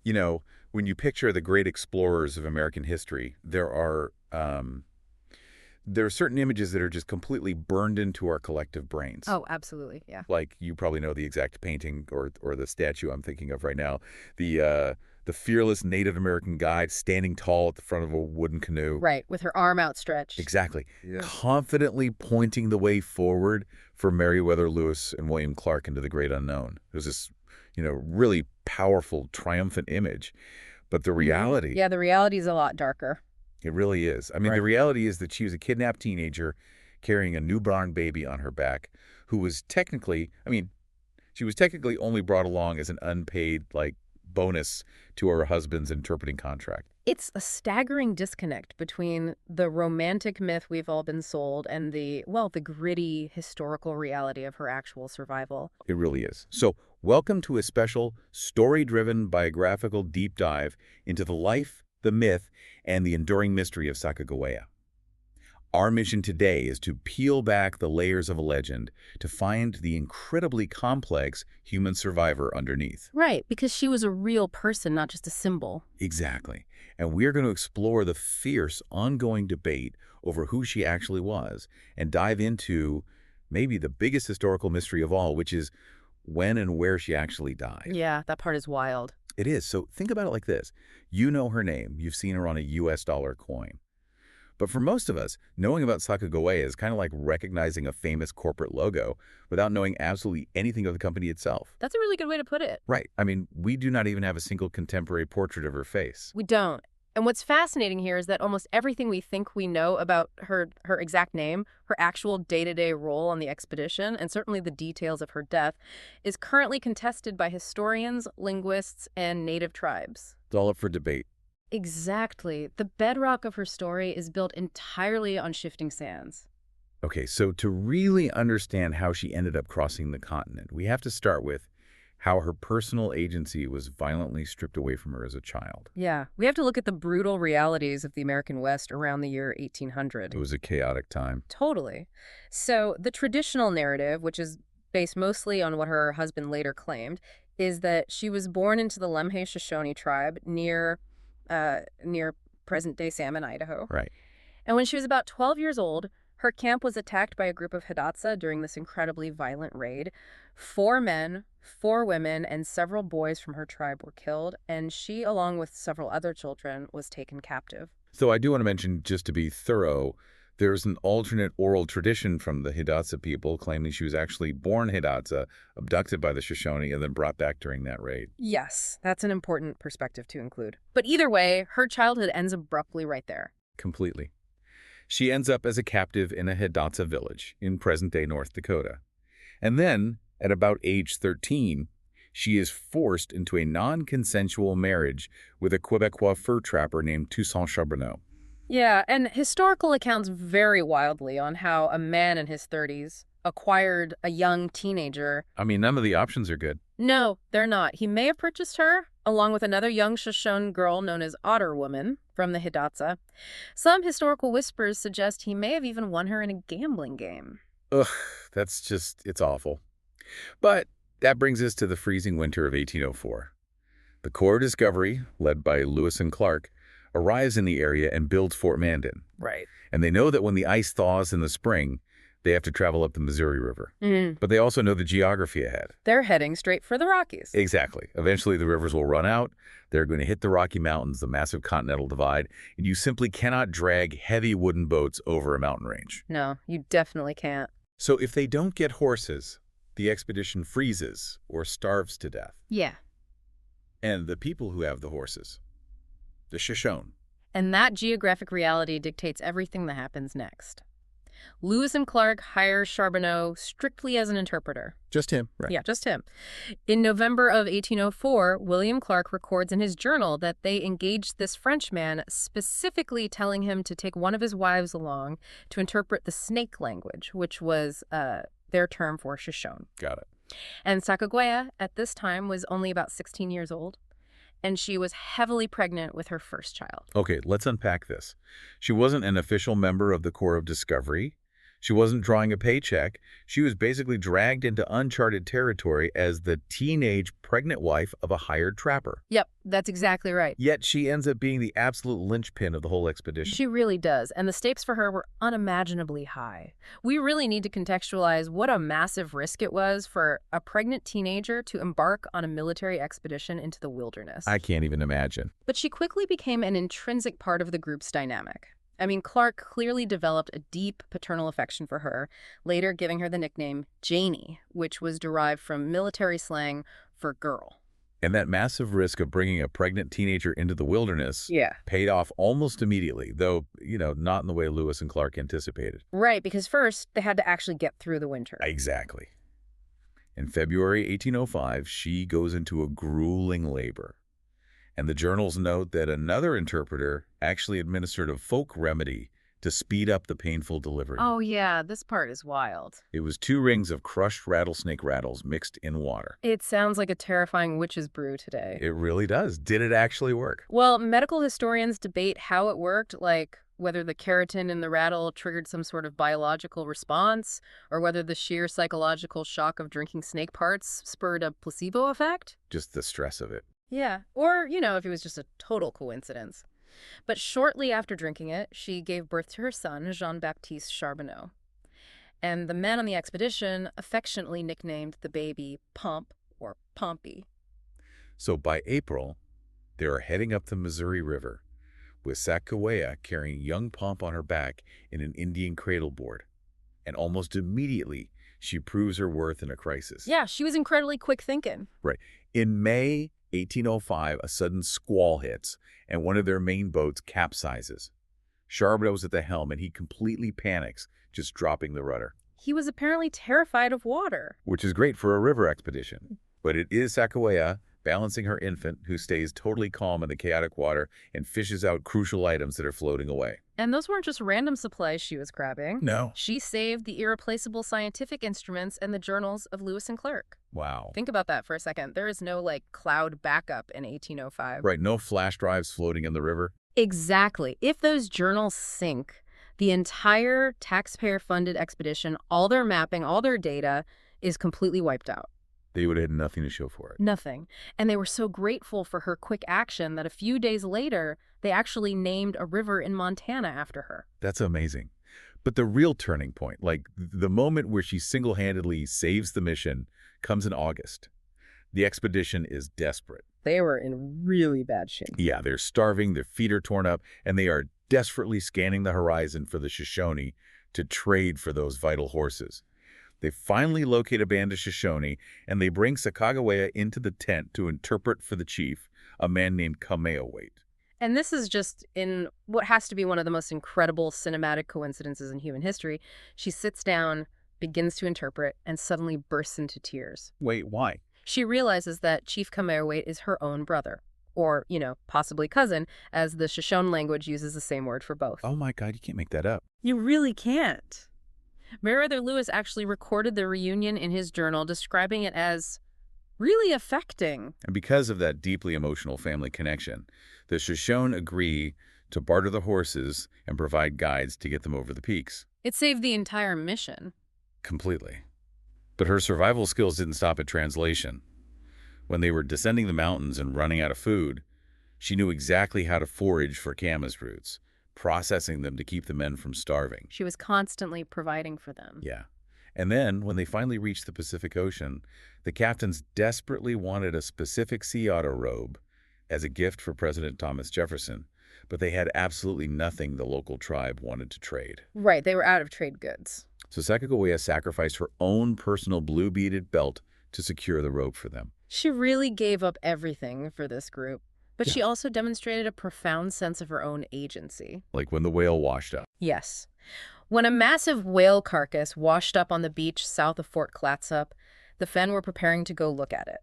You know, when you picture the great explorers of American history, there are certain images that are just completely burned into our collective brains. Oh, absolutely. Yeah. Like, you probably know the exact painting or the statue I'm thinking of right now. The fearless Native American guide standing tall at the front of a wooden canoe. Right. With her arm outstretched. Exactly. Yeah. Confidently pointing the way forward for Meriwether Lewis and William Clark into the great unknown. It was this, really powerful, triumphant image. But the reality, Yeah, the reality is a lot darker. it really is. I mean, Right. the reality is that she was a kidnapped teenager carrying a newborn baby on her back who was she was technically only brought along as an unpaid, bonus to her husband's interpreting contract. It's a staggering disconnect between the romantic myth we've all been sold and the gritty historical reality of her actual survival. It really is. So, welcome to a special, story-driven biographical deep dive into the life, the myth, and the enduring mystery of Sacagawea. Our mission today is to peel back the layers of a legend to find the incredibly complex human survivor underneath. Right, because she was a real person, not just a symbol. Exactly. And we're going to explore the fierce, ongoing debate over who she actually was and dive into maybe the biggest historical mystery of all, which is when and where she actually died. Yeah, that part is wild. It is. So think about it like this. You know her name. You've seen her on a US dollar coin. But for most of us, knowing about Sacagawea is kind of like recognizing a famous corporate logo without knowing absolutely anything of the company itself. That's a really good way to put it. Right. I mean, we do not even have a single contemporary portrait of her face. We don't. And what's fascinating here is that almost everything we think we know about her exact name, her actual day-to-day role on the expedition, and certainly the details of her death, is currently contested by historians, linguists, and native tribes. It's all up for debate. Exactly. The bedrock of her story is built entirely on shifting sands. Okay, so to really understand how she ended up crossing the continent, we have to start with how her personal agency was violently stripped away from her as a child. Yeah, we have to look at the brutal realities of the American West around the year 1800. It was a chaotic time. Totally. So the traditional narrative, which is based mostly on what her husband later claimed, is that she was born into the Lemhay Shoshone tribe near present-day Salmon, Idaho. Right. And when she was about 12 years old, her camp was attacked by a group of Hidatsa during this incredibly violent raid. 4 men, 4 women, and several boys from her tribe were killed, and she, along with several other children, was taken captive. So I do want to mention, just to be thorough, there's an alternate oral tradition from the Hidatsa people claiming she was actually born Hidatsa, abducted by the Shoshone, and then brought back during that raid. Yes, that's an important perspective to include. But either way, her childhood ends abruptly right there. Completely. She ends up as a captive in a Hidatsa village in present-day North Dakota. And then, at about age 13, she is forced into a non-consensual marriage with a Quebecois fur trapper named Toussaint CharbonneauHer. Yeah, and historical accounts vary wildly on how a man in his 30s acquired a young teenager. I mean, none of the options are good. No, they're not. He may have purchased her, along with another young Shoshone girl known as Otter Woman from the Hidatsa. Some historical whispers suggest he may have even won her in a gambling game. Ugh, it's awful. But that brings us to the freezing winter of 1804. The Corps of Discovery, led by Lewis and Clark, arrives in the area and builds Fort Mandan. Right. And they know that when the ice thaws in the spring, they have to travel up the Missouri River. But they also know the geography ahead. They're heading straight for the Rockies. Exactly. Eventually, the rivers will run out. They're going to hit the Rocky Mountains, the massive continental divide, and you simply cannot drag heavy wooden boats over a mountain range. No, you definitely can't. So if they don't get horses, the expedition freezes or starves to death. Yeah. And the people who have the horses, the Shoshone. And that geographic reality dictates everything that happens next. Lewis and Clark hire Charbonneau strictly as an interpreter. Just him, right? Yeah, just him. In November of 1804, William Clark records in his journal that they engaged this Frenchman, specifically telling him to take one of his wives along to interpret the snake language, which was their term for Shoshone. Got it. And Sacagawea, at this time, was only about 16 years old, and she was heavily pregnant with her first child. Okay, let's unpack this. She wasn't an official member of the Corps of Discovery. She wasn't drawing a paycheck. She was basically dragged into uncharted territory as the teenage pregnant wife of a hired trapper. Yep, that's exactly right. Yet she ends up being the absolute linchpin of the whole expedition. She really does, and the stakes for her were unimaginably high. We really need to contextualize what a massive risk it was for a pregnant teenager to embark on a military expedition into the wilderness. I can't even imagine. But she quickly became an intrinsic part of the group's dynamic. I mean, Clark clearly developed a deep paternal affection for her, later giving her the nickname Janie, which was derived from military slang for girl. And that massive risk of bringing a pregnant teenager into the wilderness Yeah. paid off almost immediately, though, not in the way Lewis and Clark anticipated. Right, because first, they had to actually get through the winter. Exactly. In February 1805, she goes into a grueling labor. And the journals note that another interpreter actually administered a folk remedy to speed up the painful delivery. Oh, yeah, this part is wild. It was 2 rings of crushed rattlesnake rattles mixed in water. It sounds like a terrifying witch's brew today. It really does. Did it actually work? Well, medical historians debate how it worked, like whether the keratin in the rattle triggered some sort of biological response, or whether the sheer psychological shock of drinking snake parts spurred a placebo effect. Just the stress of it. Yeah, or, if it was just a total coincidence. But shortly after drinking it, she gave birth to her son, Jean-Baptiste Charbonneau. And the men on the expedition affectionately nicknamed the baby Pomp or Pompey. So by April, they are heading up the Missouri River, with Sacagawea carrying young Pomp on her back in an Indian cradle board. And almost immediately, she proves her worth in a crisis. Yeah, she was incredibly quick thinking. Right. In May 1805, a sudden squall hits, and one of their main boats capsizes. Charbonneau's at the helm, and he completely panics, just dropping the rudder. He was apparently terrified of water. Which is great for a river expedition. But it is Sacagawea, balancing her infant, who stays totally calm in the chaotic water and fishes out crucial items that are floating away. And those weren't just random supplies she was grabbing. No. She saved the irreplaceable scientific instruments and the journals of Lewis and Clark. Wow. Think about that for a second. There is no, cloud backup in 1805. Right, no flash drives floating in the river. Exactly. If those journals sink, the entire taxpayer-funded expedition, all their mapping, all their data, is completely wiped out. They would have had nothing to show for it. Nothing. And they were so grateful for her quick action that a few days later, they actually named a river in Montana after her. That's amazing. But the real turning point, the moment where she single-handedly saves the mission, comes in August. The expedition is desperate. They were in really bad shape. Yeah, they're starving, their feet are torn up, and they are desperately scanning the horizon for the Shoshone to trade for those vital horses. They finally locate a band of Shoshone, and they bring Sacagawea into the tent to interpret for the chief, a man named CharbonneauHer. And this is just in what has to be one of the most incredible cinematic coincidences in human history. She sits down, begins to interpret, and suddenly bursts into tears. Wait, why? She realizes that Chief CharbonneauHer is her own brother, or, possibly cousin, as the Shoshone language uses the same word for both. Oh my God, you can't make that up. You really can't. Meriwether Lewis actually recorded the reunion in his journal, describing it as really affecting. And because of that deeply emotional family connection, the Shoshone agree to barter the horses and provide guides to get them over the peaks. It saved the entire mission. Completely. But her survival skills didn't stop at translation. When they were descending the mountains and running out of food, she knew exactly how to forage for camas roots, processing them to keep the men from starving. She was constantly providing for them. Yeah. And then, when they finally reached the Pacific Ocean, the captains desperately wanted a specific sea otter robe as a gift for President Thomas Jefferson, but they had absolutely nothing the local tribe wanted to trade. Right, they were out of trade goods. So Sacagawea sacrificed her own personal blue beaded belt to secure the robe for them. She really gave up everything for this group, but she also demonstrated a profound sense of her own agency. Like when the whale washed up. Yes. When a massive whale carcass washed up on the beach south of Fort Clatsop, the Fen were preparing to go look at it.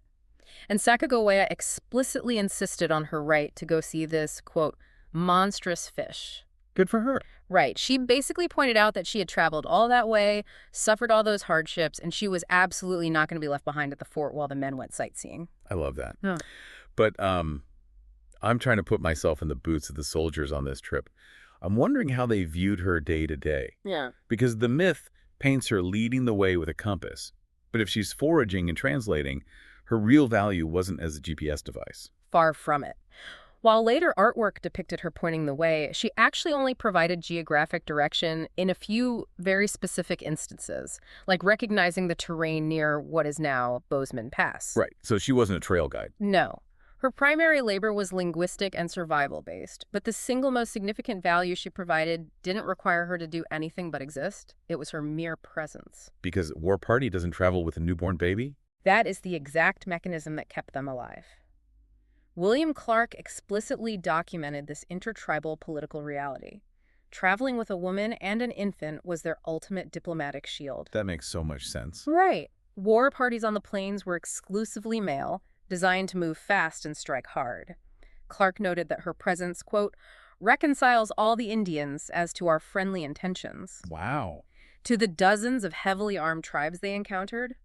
And Sacagawea explicitly insisted on her right to go see this, quote, monstrous fish. Good for her. Right. She basically pointed out that she had traveled all that way, suffered all those hardships, and she was absolutely not going to be left behind at the fort while the men went sightseeing. I love that. Oh. But I'm trying to put myself in the boots of the soldiers on this trip. I'm wondering how they viewed her day to day. Yeah. Because the myth paints her leading the way with a compass. But if she's foraging and translating, her real value wasn't as a GPS device. Far from it. While later artwork depicted her pointing the way, she actually only provided geographic direction in a few very specific instances, like recognizing the terrain near what is now Bozeman Pass. Right, so she wasn't a trail guide. No. Her primary labor was linguistic and survival-based, but the single most significant value she provided didn't require her to do anything but exist. It was her mere presence. Because War Party doesn't travel with a newborn baby? That is the exact mechanism that kept them alive. William Clark explicitly documented this intertribal political reality. Traveling with a woman and an infant was their ultimate diplomatic shield. That makes so much sense. Right. War parties on the plains were exclusively male, designed to move fast and strike hard. Clark noted that her presence, quote, reconciles all the Indians as to our friendly intentions. Wow. To the dozens of heavily armed tribes they encountered,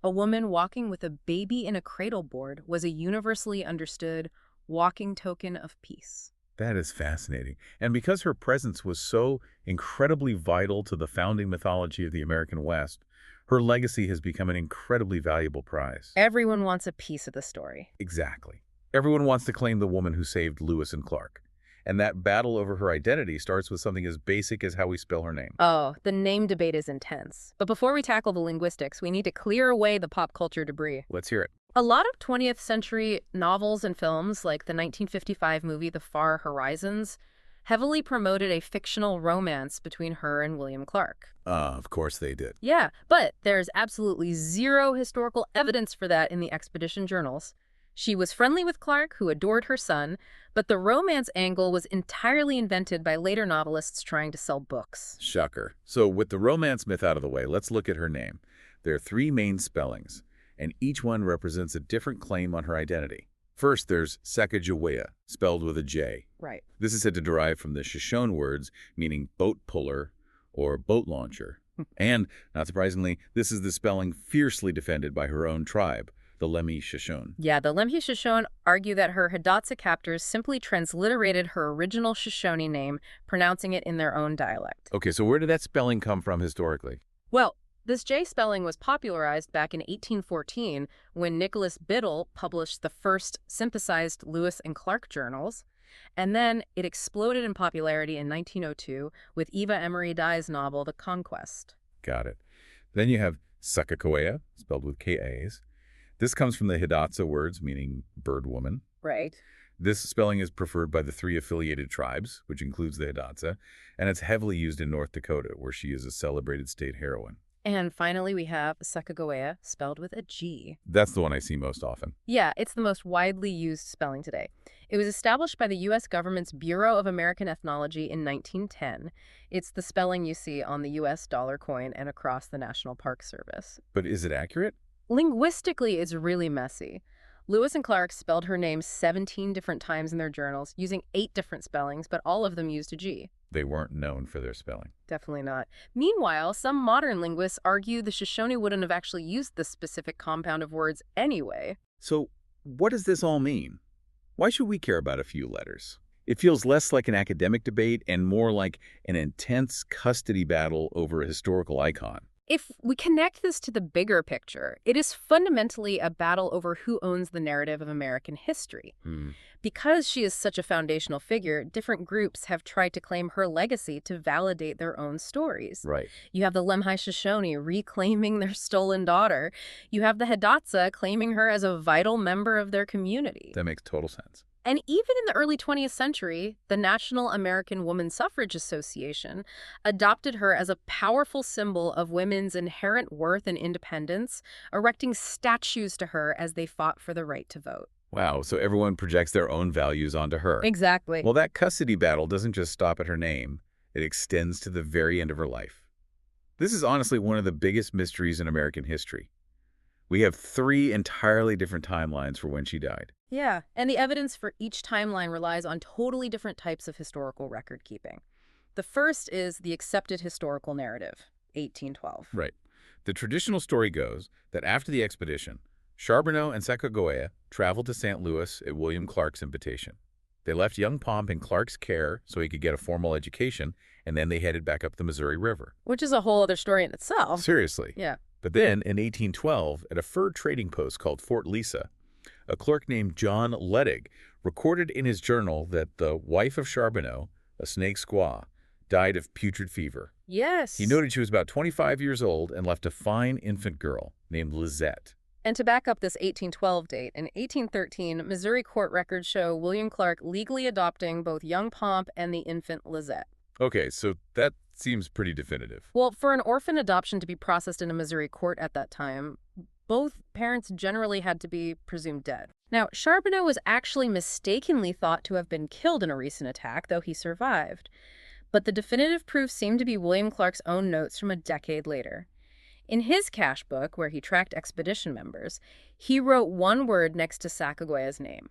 a woman walking with a baby in a cradle board was a universally understood walking token of peace. That is fascinating. And because her presence was so incredibly vital to the founding mythology of the American West, her legacy has become an incredibly valuable prize. Everyone wants a piece of the story. Exactly. Everyone wants to claim the woman who saved Lewis and Clark. And that battle over her identity starts with something as basic as how we spell her name. Oh, the name debate is intense. But before we tackle the linguistics, we need to clear away the pop culture debris. Let's hear it. A lot of 20th century novels and films, like the 1955 movie The Far Horizons, heavily promoted a fictional romance between her and William Clark. Of course they did. Yeah, but there's absolutely zero historical evidence for that in the expedition journals. She was friendly with Clark, who adored her son, but the romance angle was entirely invented by later novelists trying to sell books. Shocker. So with the romance myth out of the way, let's look at her name. There are three main spellings, and each one represents a different claim on her identity. First, there's Sacagawea, spelled with a J. Right. This is said to derive from the Shoshone words meaning boat puller or boat launcher. And, not surprisingly, this is the spelling fiercely defended by her own tribe, the Lemhi Shoshone. Yeah, the Lemhi Shoshone argue that her Hidatsa captors simply transliterated her original Shoshone name, pronouncing it in their own dialect. Okay, so where did that spelling come from historically? Well, this J spelling was popularized back in 1814 when Nicholas Biddle published the first synthesized Lewis and Clark journals, and then it exploded in popularity in 1902 with Eva Emery Dye's novel The Conquest. Got it. Then you have Sacagawea, spelled with K-A's. This comes from the Hidatsa words meaning bird woman. Right. This spelling is preferred by the three affiliated tribes, which includes the Hidatsa, and it's heavily used in North Dakota, where she is a celebrated state heroine. And finally, we have Sacagawea, spelled with a G. That's the one I see most often. Yeah, it's the most widely used spelling today. It was established by the U.S. government's Bureau of American Ethnology in 1910. It's the spelling you see on the U.S. dollar coin and across the National Park Service. But is it accurate? Linguistically, it's really messy. Lewis and Clark spelled her name 17 different times in their journals, using 8 different spellings, but all of them used a G. They weren't known for their spelling. Definitely not. Meanwhile, some modern linguists argue the Shoshone wouldn't have actually used this specific compound of words anyway. So what does this all mean? Why should we care about a few letters? It feels less like an academic debate and more like an intense custody battle over a historical icon. If we connect this to the bigger picture, it is fundamentally a battle over who owns the narrative of American history. Because she is such a foundational figure, different groups have tried to claim her legacy to validate their own stories. Right. You have the Lemhi Shoshone reclaiming their stolen daughter. You have the Hidatsa claiming her as a vital member of their community. That makes total sense. And even in the early 20th century, the National American Woman Suffrage Association adopted her as a powerful symbol of women's inherent worth and independence, erecting statues to her as they fought for the right to vote. Wow, so everyone projects their own values onto her. Exactly. Well, that custody battle doesn't just stop at her name. It extends to the very end of her life. This is honestly one of the biggest mysteries in American history. We have 3 entirely different timelines for when she died. Yeah, and the evidence for each timeline relies on totally different types of historical record keeping. The first is the accepted historical narrative, 1812. Right. The traditional story goes that after the expedition, Charbonneau and Sacagawea traveled to St. Louis at William Clark's invitation. They left young Pomp in Clark's care so he could get a formal education, and then they headed back up the Missouri River. Which is a whole other story in itself. Seriously. Yeah. But then, in 1812, at a fur trading post called Fort Lisa, a clerk named John Ledig recorded in his journal that the wife of Charbonneau, a Snake squaw, died of putrid fever. Yes. He noted she was about 25 years old and left a fine infant girl named Lizette. And to back up this 1812 date, in 1813, Missouri court records show William Clark legally adopting both young Pomp and the infant Lizette. Okay, so that seems pretty definitive. Well, for an orphan adoption to be processed in a Missouri court at that time, both parents generally had to be presumed dead. Now, Charbonneau was actually mistakenly thought to have been killed in a recent attack, though he survived. But the definitive proof seemed to be William Clark's own notes from a decade later. In his cash book, where he tracked expedition members, he wrote one word next to Sacagawea's name: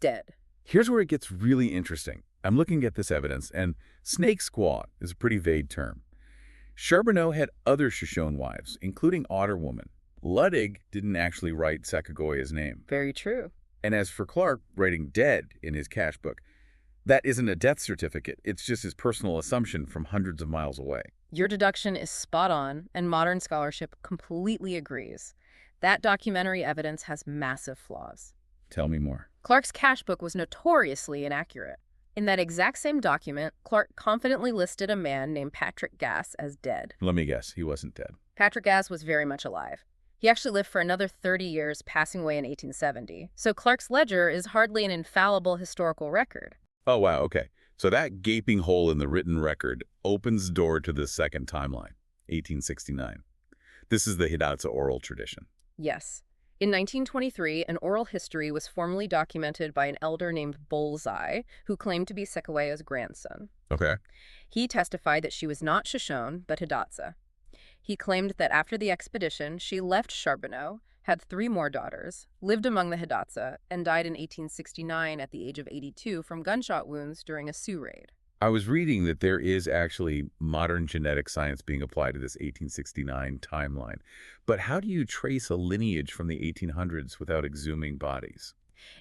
dead. Here's where it gets really interesting. I'm looking at this evidence, and snake squaw is a pretty vague term. Charbonneau had other Shoshone wives, including Otter Woman. Ledig didn't actually write Sacagawea's name. Very true. And as for Clark writing dead in his cash book, that isn't a death certificate. It's just his personal assumption from hundreds of miles away. Your deduction is spot on, and modern scholarship completely agrees. That documentary evidence has massive flaws. Tell me more. Clark's cash book was notoriously inaccurate. In that exact same document, Clark confidently listed a man named Patrick Gass as dead. Let me guess, he wasn't dead. Patrick Gass was very much alive. He actually lived for another 30 years, passing away in 1870. So Clark's ledger is hardly an infallible historical record. Oh, wow, okay. So that gaping hole in the written record opens the door to the second timeline, 1869. This is the Hidatsa oral tradition. Yes. In 1923, an oral history was formally documented by an elder named Bullseye, who claimed to be Sacagawea's grandson. Okay. He testified that she was not Shoshone, but Hidatsa. He claimed that after the expedition, she left Charbonneau, had 3 more daughters, lived among the Hidatsa, and died in 1869 at the age of 82 from gunshot wounds during a Sioux raid. I was reading that there is actually modern genetic science being applied to this 1869 timeline. But how do you trace a lineage from the 1800s without exhuming bodies?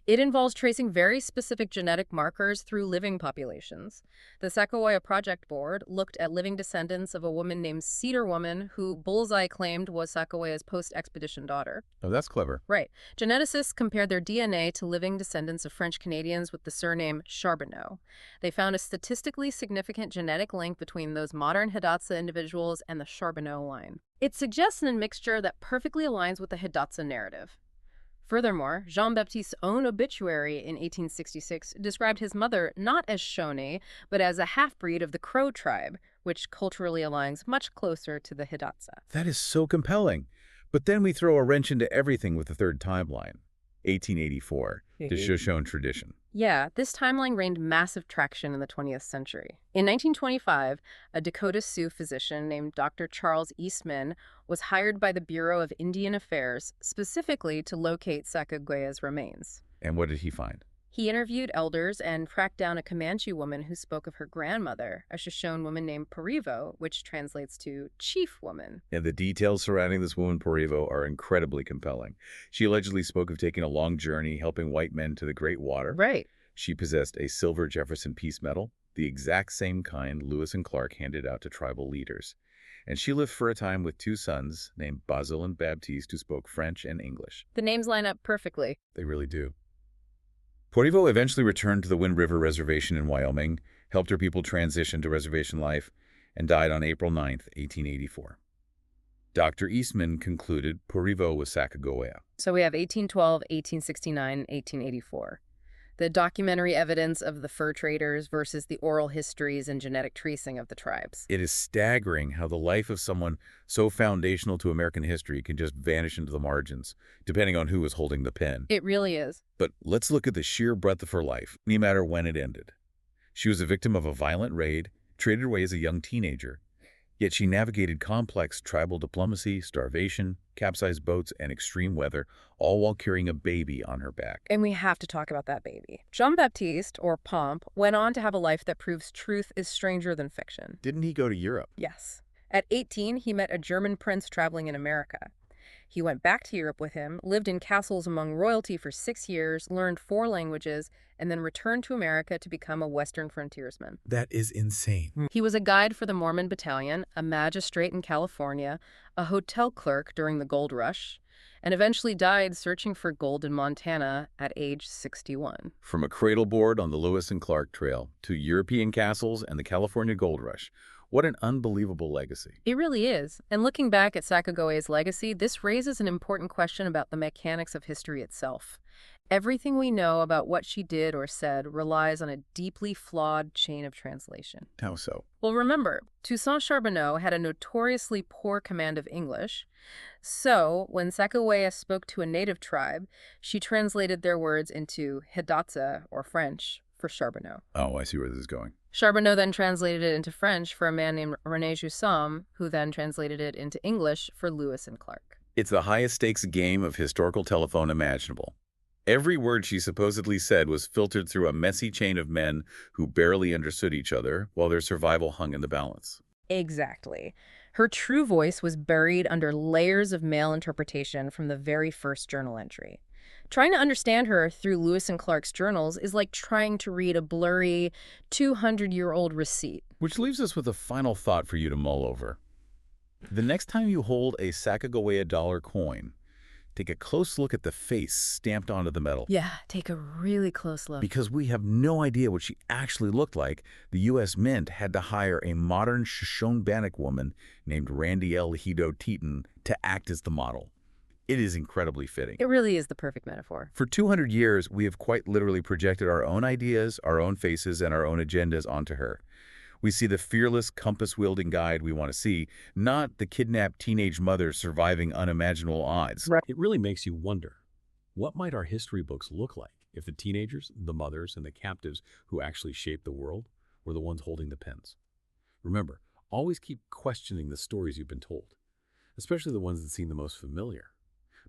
It involves tracing very specific genetic markers through living populations. The Sacagawea Project Board looked at living descendants of a woman named Cedar Woman, who Bullseye claimed was Sacagawea's post-expedition daughter. Oh, that's clever. Right. Geneticists compared their DNA to living descendants of French Canadians with the surname Charbonneau. They found a statistically significant genetic link between those modern Hidatsa individuals and the Charbonneau line. It suggests an admixture that perfectly aligns with the Hidatsa narrative. Furthermore, Jean-Baptiste's own obituary in 1866 described his mother not as Shoshone, but as a half-breed of the Crow tribe, which culturally aligns much closer to the Hidatsa. That is so compelling. But then we throw a wrench into everything with the third timeline, 1884, the Shoshone tradition. Yeah, this timeline gained massive traction in the 20th century. In 1925, a Dakota Sioux physician named Dr. Charles Eastman was hired by the Bureau of Indian Affairs specifically to locate Sacagawea's remains. And what did he find? He interviewed elders and tracked down a Comanche woman who spoke of her grandmother, a Shoshone woman named Parivo, which translates to chief woman. And the details surrounding this woman, Parivo, are incredibly compelling. She allegedly spoke of taking a long journey, helping white men to the Great Water. Right. She possessed a silver Jefferson Peace Medal, the exact same kind Lewis and Clark handed out to tribal leaders. And she lived for a time with 2 sons named Basil and Baptiste who spoke French and English. The names line up perfectly. They really do. Parivo eventually returned to the Wind River Reservation in Wyoming, helped her people transition to reservation life, and died on April 9, 1884. Dr. Eastman concluded Parivo was Sacagawea. So we have 1812, 1869, 1884. The documentary evidence of the fur traders versus the oral histories and genetic tracing of the tribes. It is staggering how the life of someone so foundational to American history can just vanish into the margins, depending on who is holding the pen. It really is. But let's look at the sheer breadth of her life, no matter when it ended. She was a victim of a violent raid, traded away as a young teenager. Yet she navigated complex tribal diplomacy, starvation, capsized boats, and extreme weather, all while carrying a baby on her back. And we have to talk about that baby. Jean-Baptiste, or Pomp, went on to have a life that proves truth is stranger than fiction. Didn't he go to Europe? Yes. At 18, he met a German prince traveling in America. He went back to Europe with him, lived in castles among royalty for 6 years, learned 4 languages, and then returned to America to become a Western frontiersman. That is insane. He was a guide for the Mormon Battalion, a magistrate in California, a hotel clerk during the gold rush, and eventually died searching for gold in Montana at age 61. From a cradle board on the Lewis and Clark Trail to European castles and the California Gold Rush, what an unbelievable legacy. It really is. And looking back at Sacagawea's legacy, this raises an important question about the mechanics of history itself. Everything we know about what she did or said relies on a deeply flawed chain of translation. How so? Well, remember, Toussaint CharbonneauHer had a notoriously poor command of English. So, when Sacagawea spoke to a native tribe, she translated their words into Hidatsa, or French, for Charbonneau. Oh, I see where this is going. Charbonneau then translated it into French for a man named René Jussom, who then translated it into English for Lewis and Clark. It's the highest stakes game of historical telephone imaginable. Every word she supposedly said was filtered through a messy chain of men who barely understood each other while their survival hung in the balance. Exactly. Her true voice was buried under layers of male interpretation from the very first journal entry. Trying to understand her through Lewis and Clark's journals is like trying to read a blurry 200-year-old receipt. Which leaves us with a final thought for you to mull over. The next time you hold a Sacagawea dollar coin, take a close look at the face stamped onto the metal. Yeah, take a really close look. Because we have no idea what she actually looked like, the U.S. Mint had to hire a modern Shoshone Bannock woman named Randy L. Hido Teton to act as the model. It is incredibly fitting. It really is the perfect metaphor. For 200 years, we have quite literally projected our own ideas, our own faces, and our own agendas onto her. We see the fearless, compass-wielding guide we want to see, not the kidnapped teenage mother surviving unimaginable odds. Right. It really makes you wonder, what might our history books look like if the teenagers, the mothers, and the captives who actually shaped the world were the ones holding the pens? Remember, always keep questioning the stories you've been told, especially the ones that seem the most familiar.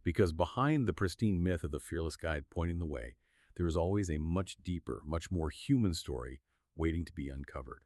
Because behind the pristine myth of the fearless guide pointing the way, there is always a much deeper, much more human story waiting to be uncovered.